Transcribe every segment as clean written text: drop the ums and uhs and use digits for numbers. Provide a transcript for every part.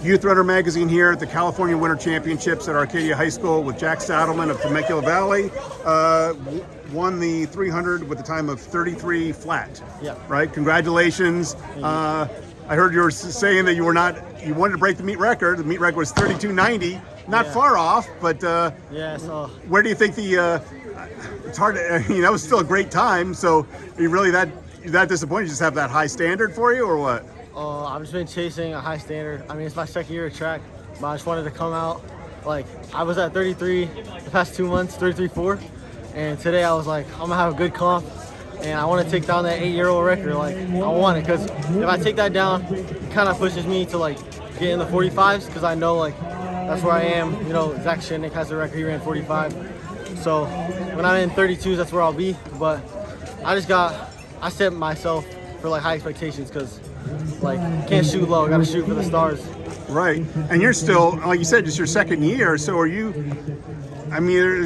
Youth Runner magazine here at the California Winter Championships at Arcadia High School with Jack Stadlman of Temecula Valley. Won the 300 with a time of 33 flat. Yeah. Right? Congratulations. I heard you were saying that you wanted to break the meet record. The meet record was 32.90. Not far off, but yeah. So where do you think it's hard to, that was still a great time. So are you really that disappointed? You just have that high standard for you, or what? I've just been chasing a high standard. I mean, it's my second year of track, but I just wanted to come out. Like, I was at 33 the past 2 months, 33.4, and today I was like, I'm gonna have a good comp, and I want to take down that 8-year-old record. Like, I want it, because if I take that down, it kind of pushes me to like get in the 45s, because I know like that's where I am. Zach Shinnick has the record; he ran 45. So when I'm in 32s, that's where I'll be. But I set myself for like high expectations, because like, can't shoot low, gotta shoot for the stars. Right. And you're still, like you said, just your second year. So are you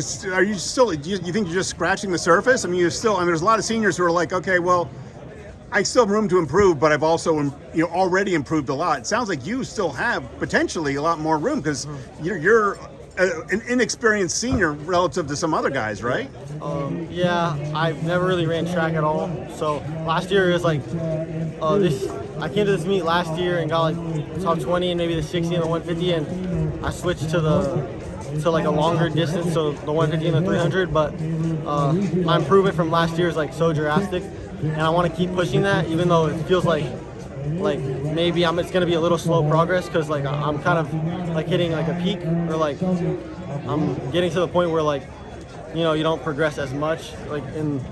still, do you think you're just scratching the surface? I mean, there's a lot of seniors who are like, okay, well, I still have room to improve, but I've also, already improved a lot. It sounds like you still have potentially a lot more room, because you're an inexperienced senior relative to some other guys, right? Yeah, I've never really ran track at all. So last year it was like, I came to this meet last year and got like top 20 and maybe the 60 and the 150, and I switched to like a longer distance, so the 150 and the 300. But my improvement from last year is like so drastic, and I want to keep pushing that, even though it feels like maybe it's gonna be a little slow progress, because like I'm kind of like hitting like a peak, or like I'm getting to the point where like you don't progress as much like in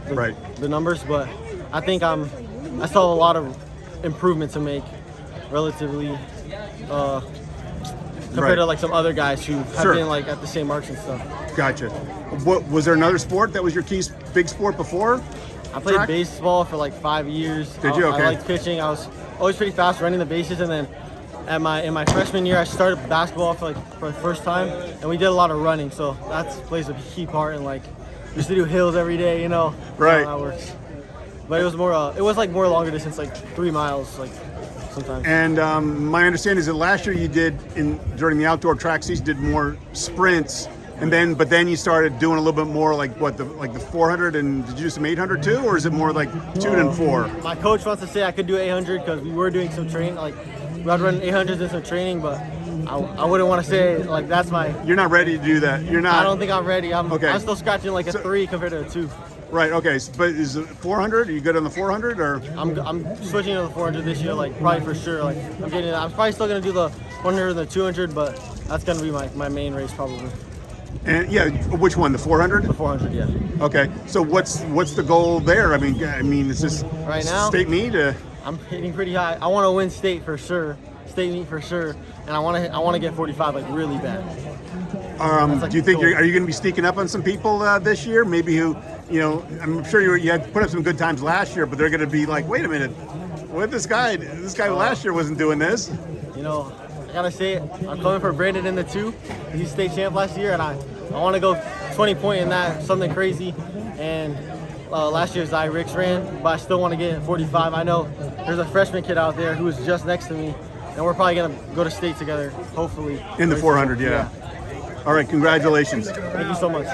the numbers. But I think I still have a lot of improvement to make relatively compared to like some other guys who have been like at the same marks and stuff. Gotcha. What was there another sport that was your big sport before? I played baseball for like 5 years. Did you? Okay. I liked pitching. I was always pretty fast running the bases, and then in my freshman year I started basketball for the first time, and we did a lot of running, so that plays a key part in like we used to do hills every day, Right. How that works. But it was more more longer distance, like 3 miles like sometimes. And my understanding is that last year you did during the outdoor track season did more sprints. But then you started doing a little bit more like the 400, and did you do some 800 too, or is it more like 2 and 4? My coach wants to say I could do 800, because we were doing some training, like we had run 800s in some training, but I wouldn't want to say like that's my. You're not ready to do that. You're not. I don't think I'm ready. I'm still scratching like a 3 compared to a 2. Right. Okay. But is it 400? Are you good on the 400 or? I'm switching to the 400 this year, like probably for sure. Like I'm probably still gonna do the 100 and the 200, but that's gonna be my main race probably. And which one? The 400? The 400, yeah. Okay. So what's the goal there? I mean, it's just right now state meet. I'm hitting pretty high. I want to win state for sure, state meet for sure, and I want to get 45 like really bad. Do you think are you going to be sneaking up on some people this year? Maybe who I'm sure you had put up some good times last year, but they're going to be like, wait a minute, what this guy last year wasn't doing this. I gotta say it. I'm coming for Brandon in the 2. He's state champ last year, and I want to go 20 point in that, something crazy. And last year Zai Ricks ran, but I still want to get 45. I know there's a freshman kid out there who is just next to me, and we're probably gonna go to state together, hopefully. In the 400, yeah. All right, congratulations. Thank you so much.